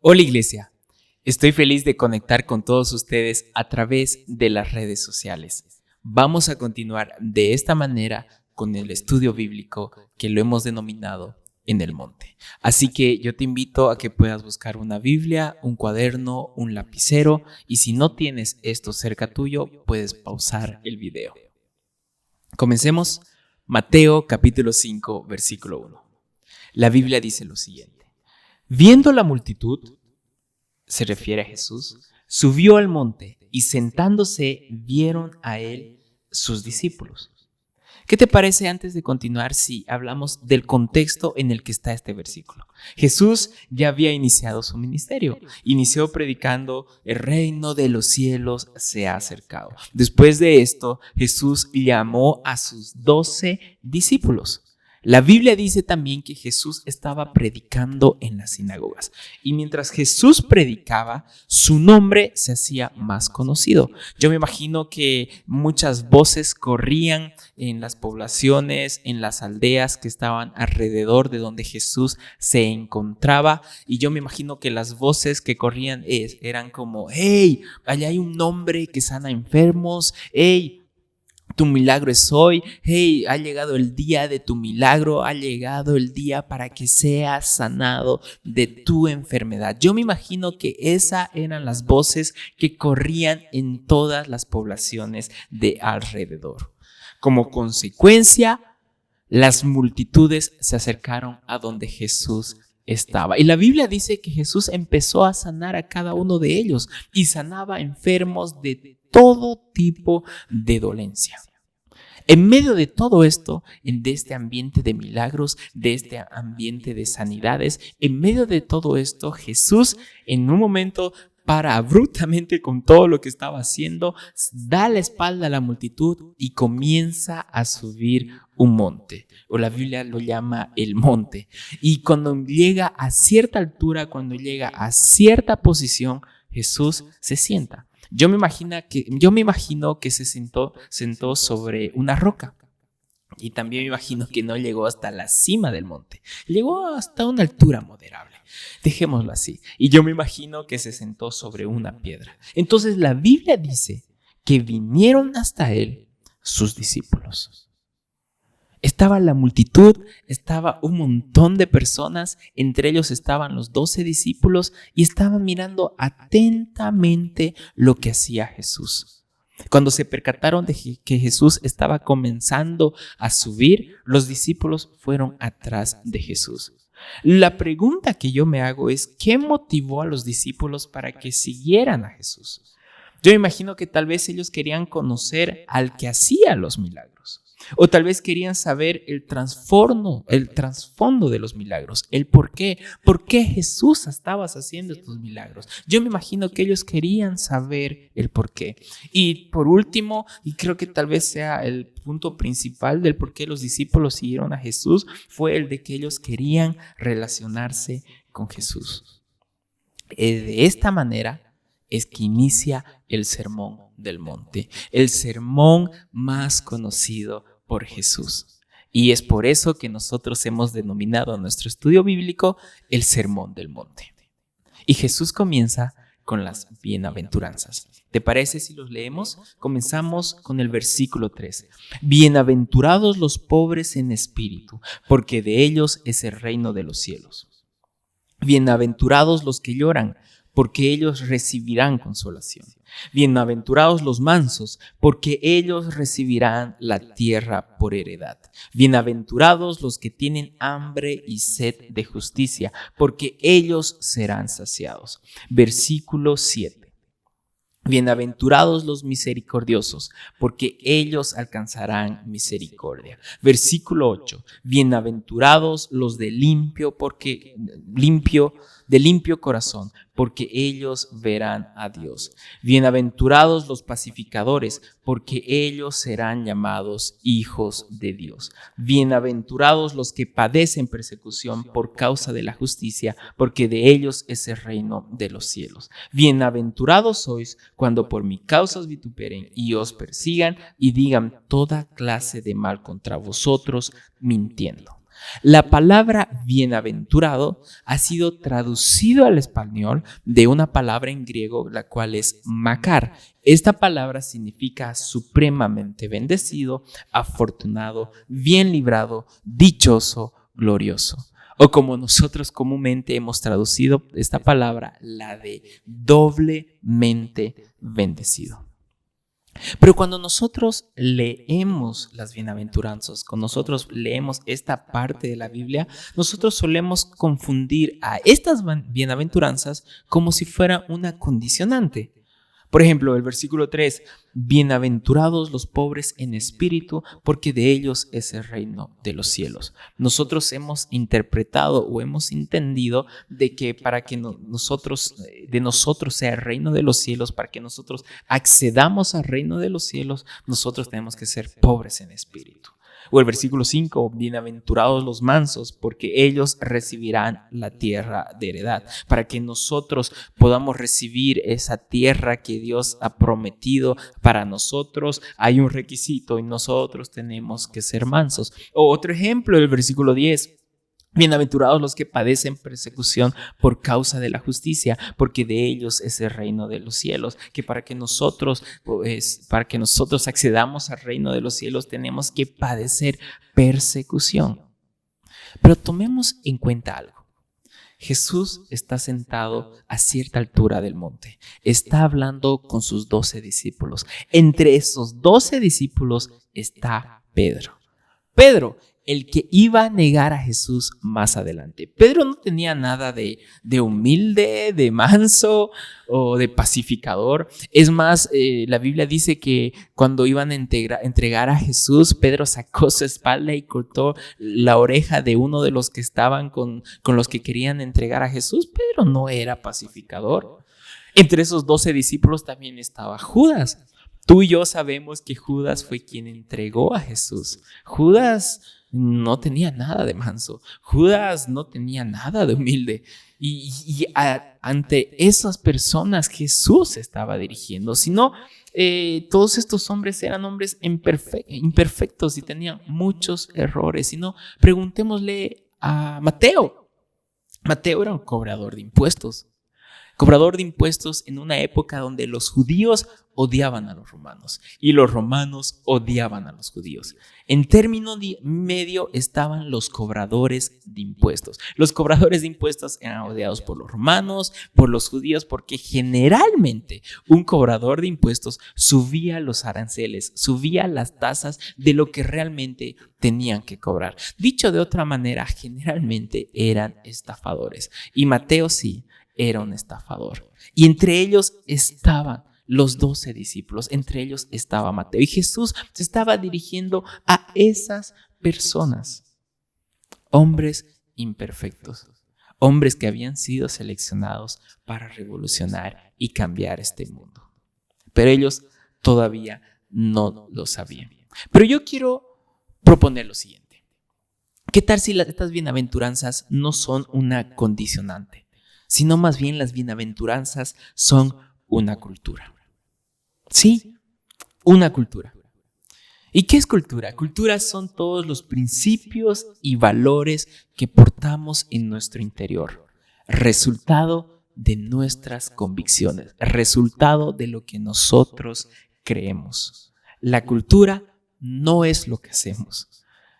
Hola Iglesia, estoy feliz de conectar con todos ustedes a través de las redes sociales. Vamos a continuar de esta manera con el estudio bíblico que lo hemos denominado En el Monte. Así que yo te invito a que puedas buscar una Biblia, un cuaderno, un lapicero y si no tienes esto cerca tuyo, puedes pausar el video. Comencemos. Mateo capítulo 5, versículo 1. La Biblia dice lo siguiente. Viendo la multitud, se refiere a Jesús, subió al monte y sentándose vieron a él sus discípulos. ¿Qué te parece antes de continuar si hablamos del contexto en el que está este versículo? Jesús ya había iniciado su ministerio. Inició predicando: el reino de los cielos se ha acercado. Después de esto, Jesús llamó a sus 12 discípulos. La Biblia dice también que Jesús estaba predicando en las sinagogas y mientras Jesús predicaba, su nombre se hacía más conocido. Yo me imagino que muchas voces corrían en las poblaciones, en las aldeas que estaban alrededor de donde Jesús se encontraba y yo me imagino que las voces que corrían eran como: ¡hey! Allá hay un hombre que sana enfermos, ¡hey! Tu milagro es hoy, hey, ha llegado el día de tu milagro, ha llegado el día para que seas sanado de tu enfermedad. Yo me imagino que esas eran las voces que corrían en todas las poblaciones de alrededor. Como consecuencia, las multitudes se acercaron a donde Jesús estaba. Y la Biblia dice que Jesús empezó a sanar a cada uno de ellos y sanaba enfermos de todo tipo de dolencia. En medio de todo esto, de este ambiente de milagros, de este ambiente de sanidades, en medio de todo esto, Jesús en un momento para abruptamente con todo lo que estaba haciendo, da la espalda a la multitud y comienza a subir un monte, o la Biblia lo llama el monte. Y cuando llega a cierta altura, cuando llega a cierta posición, Jesús se sienta. Yo me imagino que se sentó sobre una roca. Y también me imagino que no llegó hasta la cima del monte. Llegó hasta una altura moderable. Dejémoslo así. Y yo me imagino que se sentó sobre una piedra. Entonces la Biblia dice que vinieron hasta él sus discípulos. Estaba la multitud, estaba un montón de personas, entre ellos estaban los 12 discípulos y estaban mirando atentamente lo que hacía Jesús. Cuando se percataron de que Jesús estaba comenzando a subir, los discípulos fueron atrás de Jesús. La pregunta que yo me hago es: ¿qué motivó a los discípulos para que siguieran a Jesús? Yo me imagino que tal vez ellos querían conocer al que hacía los milagros. O tal vez querían saber el trasfondo de los milagros, el por qué Jesús estaba haciendo estos milagros. Yo me imagino que ellos querían saber el por qué. Y por último, y creo que tal vez sea el punto principal del por qué los discípulos siguieron a Jesús, fue el de que ellos querían relacionarse con Jesús. De esta manera es que inicia el Sermón del Monte, el sermón más conocido por Jesús. Y es por eso que nosotros hemos denominado nuestro estudio bíblico el Sermón del Monte. Y Jesús comienza con las bienaventuranzas. ¿Te parece si los leemos? Comenzamos con el versículo 3. Bienaventurados los pobres en espíritu, porque de ellos es el reino de los cielos. Bienaventurados los que lloran, porque ellos recibirán consolación. Bienaventurados los mansos, porque ellos recibirán la tierra por heredad. Bienaventurados los que tienen hambre y sed de justicia, porque ellos serán saciados. Versículo 7. Bienaventurados los misericordiosos, porque ellos alcanzarán misericordia. Versículo 8. Bienaventurados los de limpio corazón, porque ellos verán a Dios. Bienaventurados los pacificadores, porque ellos serán llamados hijos de Dios. Bienaventurados los que padecen persecución por causa de la justicia, porque de ellos es el reino de los cielos. Bienaventurados sois cuando por mi causa os vituperen y os persigan y digan toda clase de mal contra vosotros mintiendo. La palabra bienaventurado ha sido traducido al español de una palabra en griego, la cual es makar. Esta palabra significa supremamente bendecido, afortunado, bien librado, dichoso, glorioso. O como nosotros comúnmente hemos traducido esta palabra, la de doblemente bendecido. Pero cuando nosotros leemos las bienaventuranzas, cuando nosotros leemos esta parte de la Biblia, nosotros solemos confundir a estas bienaventuranzas como si fuera una condicionante. Por ejemplo, el versículo 3, bienaventurados los pobres en espíritu, porque de ellos es el reino de los cielos. Nosotros hemos interpretado o hemos entendido de que para que de nosotros sea el reino de los cielos, para que nosotros accedamos al reino de los cielos, nosotros tenemos que ser pobres en espíritu. O el versículo 5, bienaventurados los mansos, porque ellos recibirán la tierra de heredad. Para que nosotros podamos recibir esa tierra que Dios ha prometido para nosotros, hay un requisito y nosotros tenemos que ser mansos. O otro ejemplo, el versículo 10. Bienaventurados los que padecen persecución por causa de la justicia, porque de ellos es el reino de los cielos. Que para que nosotros accedamos al reino de los cielos tenemos que padecer persecución. Pero tomemos en cuenta algo. Jesús está sentado a cierta altura del monte. Está hablando con sus 12 discípulos. Entre esos 12 discípulos está Pedro. Pedro, el que iba a negar a Jesús más adelante. Pedro no tenía nada de humilde, de manso o de pacificador. Es más, la Biblia dice que cuando iban a entregar a Jesús, Pedro sacó su espalda y cortó la oreja de uno de los que estaban con los que querían entregar a Jesús. Pedro no era pacificador. Entre esos 12 discípulos también estaba Judas. Tú y yo sabemos que Judas fue quien entregó a Jesús. Judas no tenía nada de manso. Judas no tenía nada de humilde. Ante esas personas Jesús se estaba dirigiendo. Sino, todos estos hombres eran hombres imperfectos y tenían muchos errores. Si no, preguntémosle a Mateo. Mateo era un cobrador de impuestos. Cobrador de impuestos en una época donde los judíos odiaban a los romanos y los romanos odiaban a los judíos. En término medio estaban los cobradores de impuestos. Los cobradores de impuestos eran odiados por los romanos, por los judíos, porque generalmente un cobrador de impuestos subía los aranceles, subía las tasas de lo que realmente tenían que cobrar. Dicho de otra manera, generalmente eran estafadores. Y Mateo sí era un estafador. Y entre ellos estaban los 12 discípulos, entre ellos estaba Mateo. Y Jesús se estaba dirigiendo a esas personas, hombres imperfectos, hombres que habían sido seleccionados para revolucionar y cambiar este mundo. Pero ellos todavía no lo sabían. Pero yo quiero proponer lo siguiente. ¿Qué tal si estas bienaventuranzas no son una condicionante, sino más bien las bienaventuranzas son una cultura? Sí, una cultura. ¿Y qué es cultura? Cultura son todos los principios y valores que portamos en nuestro interior, resultado de nuestras convicciones, resultado de lo que nosotros creemos. La cultura no es lo que hacemos.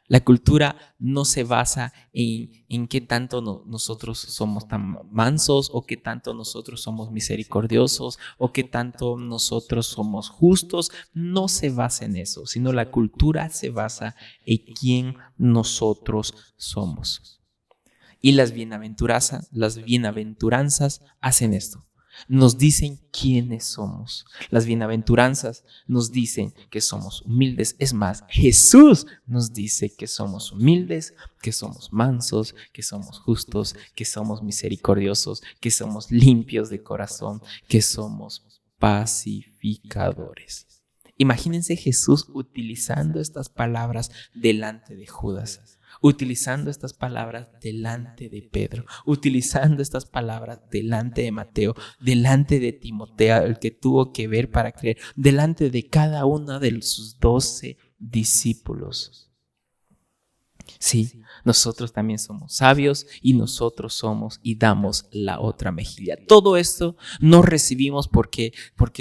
La cultura no se basa en qué tanto nosotros somos tan mansos, o qué tanto nosotros somos misericordiosos, o qué tanto nosotros somos justos. No se basa en eso, sino la cultura se basa en quién nosotros somos. Y las bienaventuranzas hacen esto. Nos dicen quiénes somos. Las bienaventuranzas nos dicen que somos humildes. Es más, Jesús nos dice que somos humildes, que somos mansos, que somos justos, que somos misericordiosos, que somos limpios de corazón, que somos pacificadores. Imagínense Jesús utilizando estas palabras delante de Judas, utilizando estas palabras delante de Pedro, utilizando estas palabras delante de Mateo, delante de Timoteo, el que tuvo que ver para creer, delante de cada uno de sus 12 discípulos. Sí, Nosotros también somos sabios y nosotros somos y damos la otra mejilla. Todo esto no recibimos porque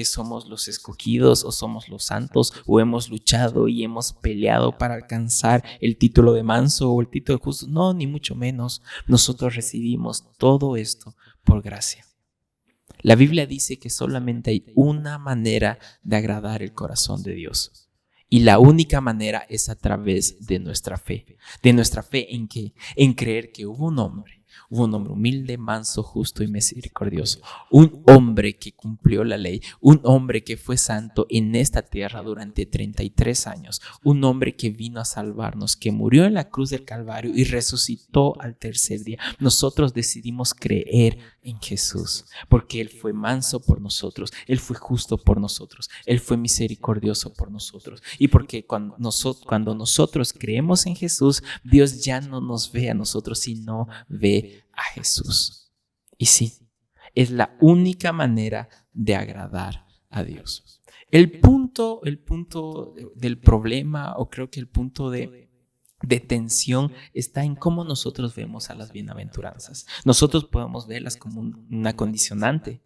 somos los escogidos o somos los santos o hemos luchado y hemos peleado para alcanzar el título de manso o el título de justo. No, ni mucho menos. Nosotros recibimos todo esto por gracia. La Biblia dice que solamente hay una manera de agradar el corazón de Dios. Y la única manera es a través de nuestra fe. ¿De nuestra fe en qué? En creer que hubo un hombre humilde, manso, justo y misericordioso. Un hombre que cumplió la ley. Un hombre que fue santo en esta tierra durante 33 años. Un hombre que vino a salvarnos, que murió en la cruz del Calvario y resucitó al tercer día. Nosotros decidimos creer en Jesús porque Él fue manso por nosotros. Él fue justo por nosotros. Él fue misericordioso por nosotros. Y porque cuando nosotros creemos en Jesús, Dios ya no nos ve a nosotros, sino ve a Jesús. Y sí, es la única manera de agradar a Dios. El punto del problema, o creo que el punto de tensión está en cómo nosotros vemos a las bienaventuranzas. Nosotros podemos verlas como una condicionante.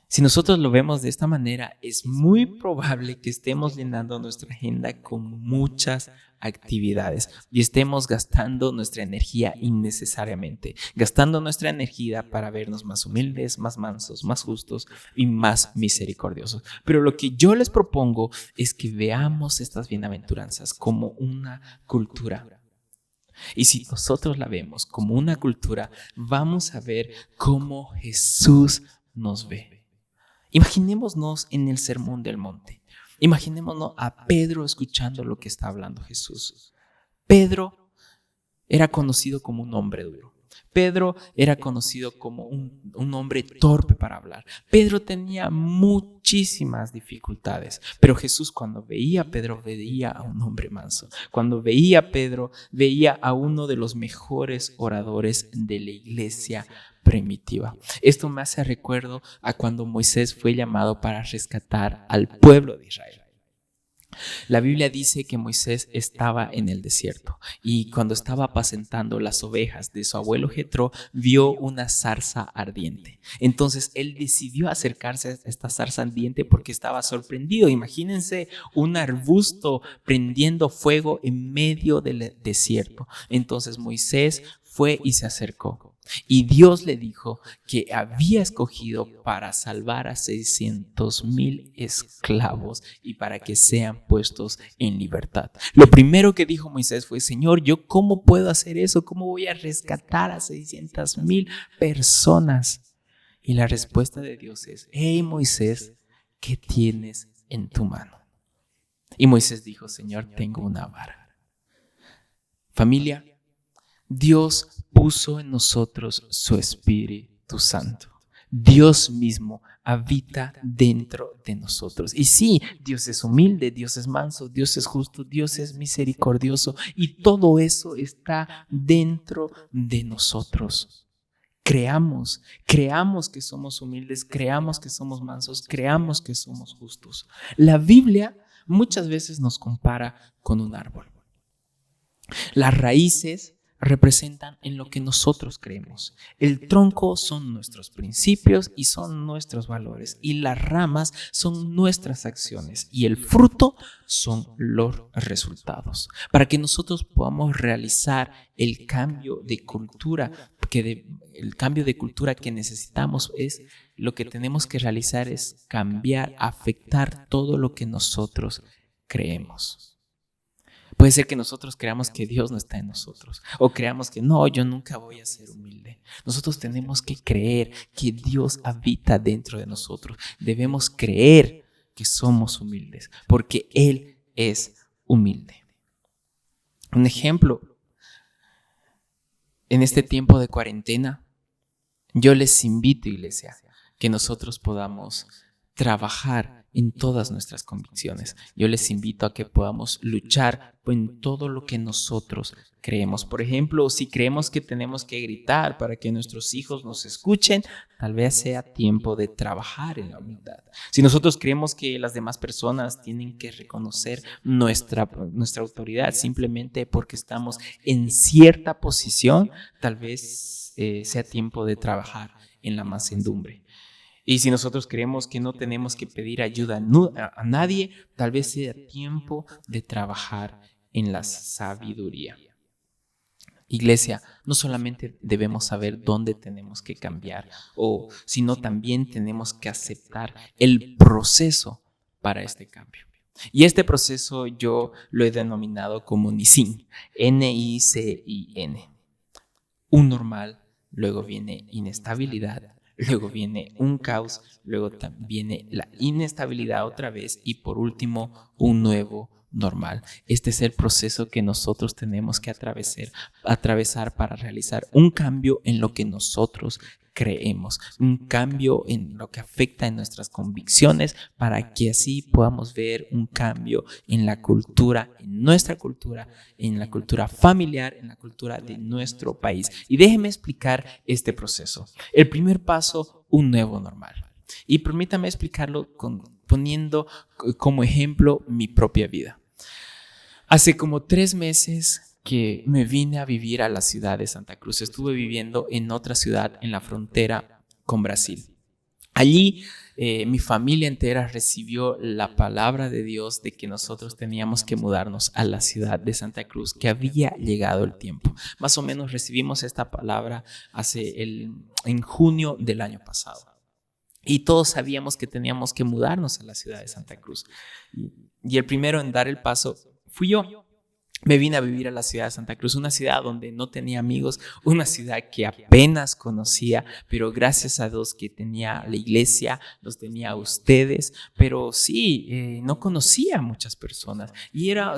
Si nosotros lo vemos de esta manera, es muy probable que estemos llenando nuestra agenda con muchas actividades y estemos gastando nuestra energía innecesariamente, gastando nuestra energía para vernos más humildes, más mansos, más justos y más misericordiosos. Pero lo que yo les propongo es que veamos estas bienaventuranzas como una cultura. Y si nosotros la vemos como una cultura, vamos a ver cómo Jesús nos ve. Imaginémonos en el Sermón del Monte. Imaginémonos a Pedro escuchando lo que está hablando Jesús. Pedro era conocido como un hombre duro. Pedro era conocido como un hombre torpe para hablar. Pedro tenía muchísimas dificultades, pero Jesús cuando veía a Pedro veía a un hombre manso. Cuando veía a Pedro veía a uno de los mejores oradores de la iglesia primitiva. Esto me hace recuerdo a cuando Moisés fue llamado para rescatar al pueblo de Israel. La Biblia dice que Moisés estaba en el desierto y cuando estaba apacentando las ovejas de su abuelo Jetro, vio una zarza ardiente. Entonces él decidió acercarse a esta zarza ardiente porque estaba sorprendido. Imagínense un arbusto prendiendo fuego en medio del desierto. Entonces Moisés fue y se acercó. Y Dios le dijo que había escogido para salvar a 600,000 esclavos y para que sean puestos en libertad. Lo primero que dijo Moisés fue: Señor, ¿yo cómo puedo hacer eso? ¿Cómo voy a rescatar a 600,000 personas? Y la respuesta de Dios es: hey Moisés, ¿qué tienes en tu mano? Y Moisés dijo: Señor, tengo una vara. Familia, Dios puso en nosotros su Espíritu Santo. Dios mismo habita dentro de nosotros. Y sí, Dios es humilde, Dios es manso, Dios es justo, Dios es misericordioso y todo eso está dentro de nosotros. Creamos que somos humildes, creamos que somos mansos, creamos que somos justos. La Biblia muchas veces nos compara con un árbol. Las raíces representan en lo que nosotros creemos. El tronco son nuestros principios y son nuestros valores, y las ramas son nuestras acciones, y el fruto son los resultados. Para que nosotros podamos realizar el cambio de cultura, que necesitamos lo que tenemos que realizar es cambiar, afectar todo lo que nosotros creemos. Puede ser que nosotros creamos que Dios no está en nosotros o creamos que no, yo nunca voy a ser humilde. Nosotros tenemos que creer que Dios habita dentro de nosotros. Debemos creer que somos humildes porque Él es humilde. Un ejemplo, en este tiempo de cuarentena, yo les invito, iglesia, que nosotros podamos trabajar en todas nuestras convicciones. Yo les invito a que podamos luchar en todo lo que nosotros creemos. Por ejemplo, si creemos que tenemos que gritar para que nuestros hijos nos escuchen, tal vez sea tiempo de trabajar en la humildad. Si nosotros creemos que las demás personas tienen que reconocer nuestra autoridad simplemente porque estamos en cierta posición, tal vez sea tiempo de trabajar en la mansedumbre. Y si nosotros creemos que no tenemos que pedir ayuda a nadie, tal vez sea tiempo de trabajar en la sabiduría. Iglesia, no solamente debemos saber dónde tenemos que cambiar, sino también tenemos que aceptar el proceso para este cambio. Y este proceso yo lo he denominado como NICIN, N-I-C-I-N. Un normal, luego viene inestabilidad, luego viene un caos, luego viene la inestabilidad otra vez y por último un nuevo normal. Este es el proceso que nosotros tenemos que atravesar para realizar un cambio en lo que nosotros creemos, un cambio en lo que afecta en nuestras convicciones para que así podamos ver un cambio en la cultura, en nuestra cultura, en la cultura familiar, en la cultura de nuestro país. Y déjeme explicar este proceso. El primer paso, un nuevo normal. Y permítame explicarlo poniendo como ejemplo mi propia vida. Hace como 3 meses que me vine a vivir a la ciudad de Santa Cruz. Estuve viviendo en otra ciudad en la frontera con Brasil. Allí mi familia entera recibió la palabra de Dios de que nosotros teníamos que mudarnos a la ciudad de Santa Cruz, que había llegado el tiempo. Más o menos recibimos esta palabra en junio del año pasado. Y todos sabíamos que teníamos que mudarnos a la ciudad de Santa Cruz. Y el primero en dar el paso fui yo. Me vine a vivir a la ciudad de Santa Cruz, una ciudad donde no tenía amigos, una ciudad que apenas conocía, pero gracias a Dios que tenía la iglesia, los tenía a ustedes, pero sí, no conocía a muchas personas y era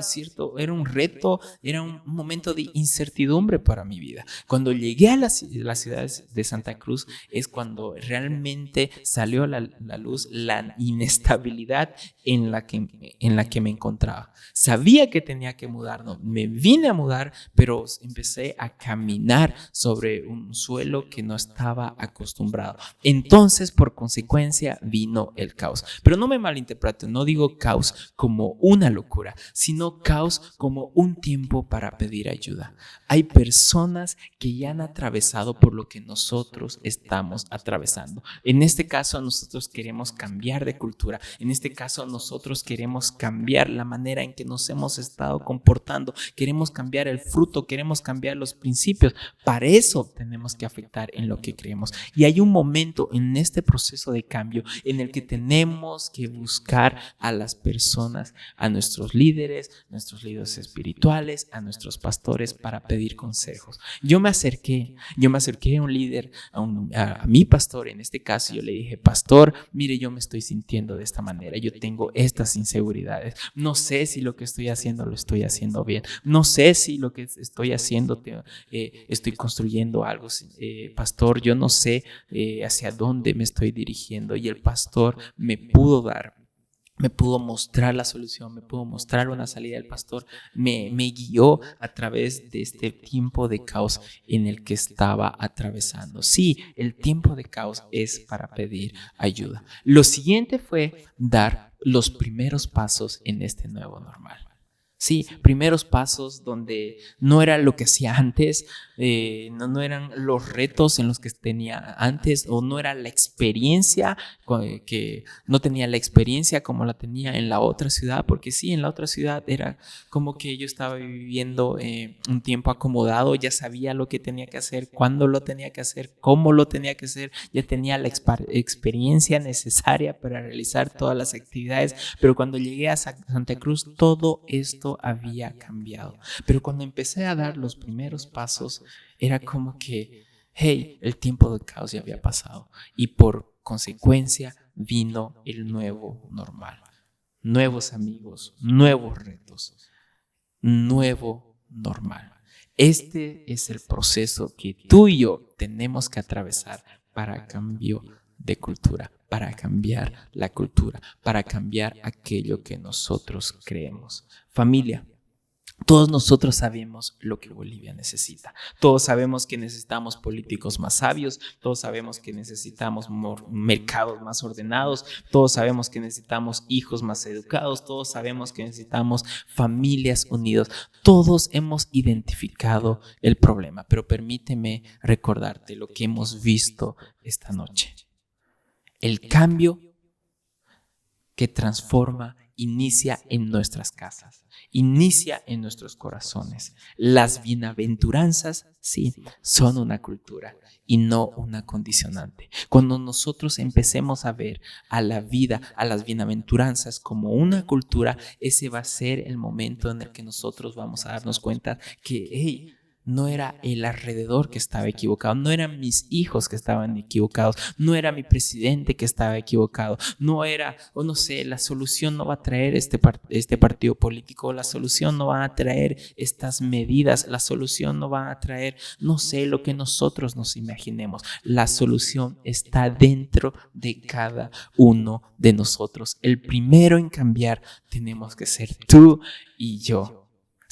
un reto, era un momento de incertidumbre para mi vida. Cuando llegué a la ciudad de Santa Cruz es cuando realmente salió a la luz la inestabilidad en la que me encontraba. Sabía que tenía que mudarnos. Me vine a mudar, pero empecé a caminar sobre un suelo que no estaba acostumbrado. Entonces, por consecuencia, vino el caos. Pero no me malinterpreten, no digo caos como una locura, sino caos como un tiempo para pedir ayuda. Hay personas que ya han atravesado por lo que nosotros estamos atravesando. En este caso, nosotros queremos cambiar de cultura. En este caso, nosotros queremos cambiar la manera en que nos hemos estado comportando. Queremos cambiar el fruto, queremos cambiar los principios. Para eso tenemos que afectar en lo que creemos. Y hay un momento en este proceso de cambio en el que tenemos que buscar a las personas, a nuestros líderes espirituales, a nuestros pastores para pedir consejos. Yo me acerqué a un líder, a mi pastor en este caso. Yo le dije: pastor, mire, yo me estoy sintiendo de esta manera, yo tengo estas inseguridades, no sé si lo que estoy haciendo lo estoy haciendo bien, no sé si lo que estoy haciendo estoy construyendo algo, pastor, yo no sé hacia dónde me estoy dirigiendo. Y el pastor me pudo mostrar la solución, me pudo mostrar una salida. El pastor me guió a través de este tiempo de caos en el que estaba atravesando. Sí, el tiempo de caos es para pedir ayuda. Lo siguiente fue dar los primeros pasos en este nuevo normal. Sí, primeros pasos donde no era lo que hacía antes, no eran los retos en los que tenía antes, o no era la experiencia, que no tenía la experiencia como la tenía en la otra ciudad, porque sí, en la otra ciudad era como que yo estaba viviendo un tiempo acomodado, ya sabía lo que tenía que hacer, cuándo lo tenía que hacer, cómo lo tenía que hacer, ya tenía la experiencia necesaria para realizar todas las actividades, pero cuando llegué a Santa Cruz todo esto había cambiado. Pero cuando empecé a dar los primeros pasos era como que, hey, el tiempo de caos ya había pasado y por consecuencia vino el nuevo normal. Nuevos amigos, nuevos retos, nuevo normal. Este es el proceso que tú y yo tenemos que atravesar para cambio de cultura, para cambiar la cultura, para cambiar aquello que nosotros creemos. Familia, todos nosotros sabemos lo que Bolivia necesita. Todos sabemos que necesitamos políticos más sabios. Todos sabemos que necesitamos mercados más ordenados. Todos sabemos que necesitamos hijos más educados. Todos sabemos que necesitamos familias unidas. Todos hemos identificado el problema, pero permíteme recordarte lo que hemos visto esta noche. El cambio que transforma inicia en nuestras casas, inicia en nuestros corazones. Las bienaventuranzas, sí, son una cultura y no una condicionante. Cuando nosotros empecemos a ver a la vida, a las bienaventuranzas como una cultura, ese va a ser el momento en el que nosotros vamos a darnos cuenta que, no era el alrededor que estaba equivocado, no eran mis hijos que estaban equivocados, no era mi presidente que estaba equivocado, no era, o no sé, la solución no va a traer este partido político, la solución no va a traer estas medidas, la solución no va a traer, no sé, lo que nosotros nos imaginemos. La solución está dentro de cada uno de nosotros. El primero en cambiar tenemos que ser tú y yo.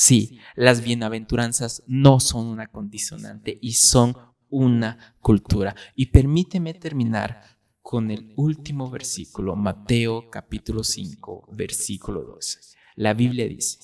Sí, las bienaventuranzas no son una condicionante y son una cultura. Y permíteme terminar con el último versículo, Mateo capítulo 5, versículo 12. La Biblia dice: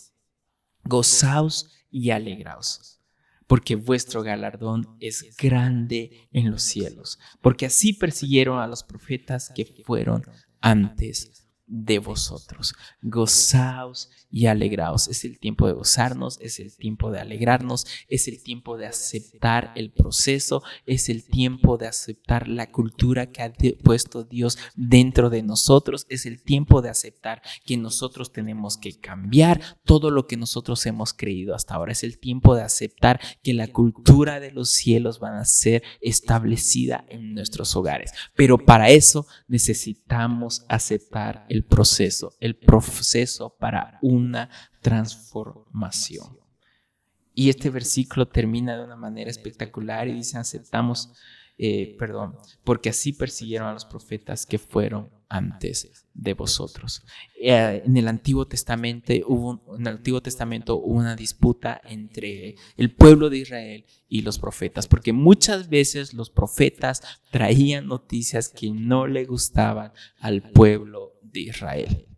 gozaos y alegraos, porque vuestro galardón es grande en los cielos, porque así persiguieron a los profetas que fueron antes de vosotros. Gozaos y alegraos. Es el tiempo de gozarnos, es el tiempo de alegrarnos, es el tiempo de aceptar el proceso, es el tiempo de aceptar la cultura que ha puesto Dios dentro de nosotros, es el tiempo de aceptar que nosotros tenemos que cambiar todo lo que nosotros hemos creído hasta ahora. Es el tiempo de aceptar que la cultura de los cielos va a ser establecida en nuestros hogares. Pero para eso necesitamos aceptar el proceso para una transformación. Y este versículo termina de una manera espectacular y dice: porque así persiguieron a los profetas que fueron antes de vosotros. En el Antiguo Testamento hubo una disputa entre el pueblo de Israel y los profetas, porque muchas veces los profetas traían noticias que no le gustaban al pueblo de Israel.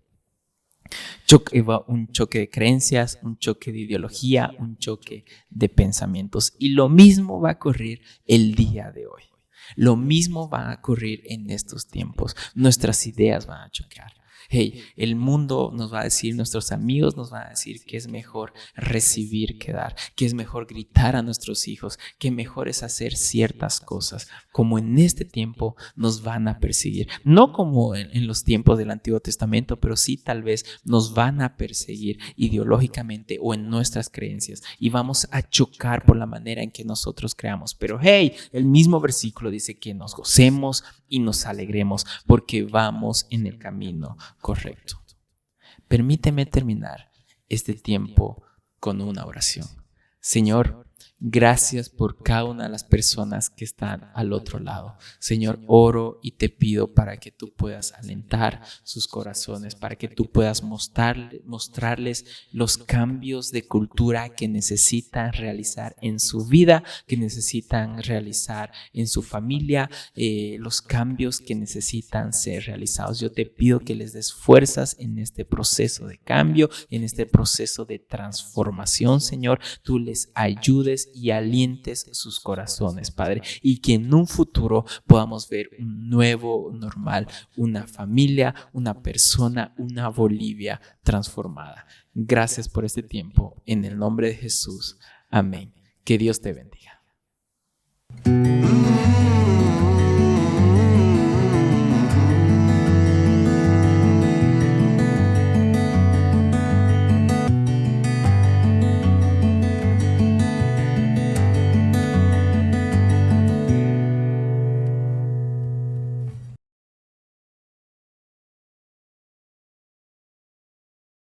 Un choque de creencias, un choque de ideología, un choque de pensamientos. Y lo mismo va a ocurrir el día de hoy. Lo mismo va a ocurrir en estos tiempos. Nuestras ideas van a chocar. El mundo nos va a decir, nuestros amigos nos van a decir que es mejor recibir que dar, que es mejor gritar a nuestros hijos, que mejor es hacer ciertas cosas. Como en este tiempo nos van a perseguir, no como en los tiempos del Antiguo Testamento, pero sí tal vez nos van a perseguir ideológicamente o en nuestras creencias, y vamos a chocar por la manera en que nosotros creamos. Pero el mismo versículo dice que nos gocemos y nos alegremos porque vamos en el camino correcto. Permíteme terminar este tiempo con una oración. Señor, gracias por cada una de las personas que están al otro lado. Señor, oro y te pido para que tú puedas alentar sus corazones, para que tú puedas mostrarles los cambios de cultura que necesitan realizar en su vida, que necesitan realizar en su familia, los cambios que necesitan ser realizados. Yo te pido que les des fuerzas en este proceso de cambio, en este proceso de transformación, Señor. Tú les ayudes y alientes sus corazones, Padre, y que en un futuro podamos ver un nuevo normal, una familia, una persona, una Bolivia transformada. Gracias por este tiempo, en el nombre de Jesús. Amén. Que Dios te bendiga.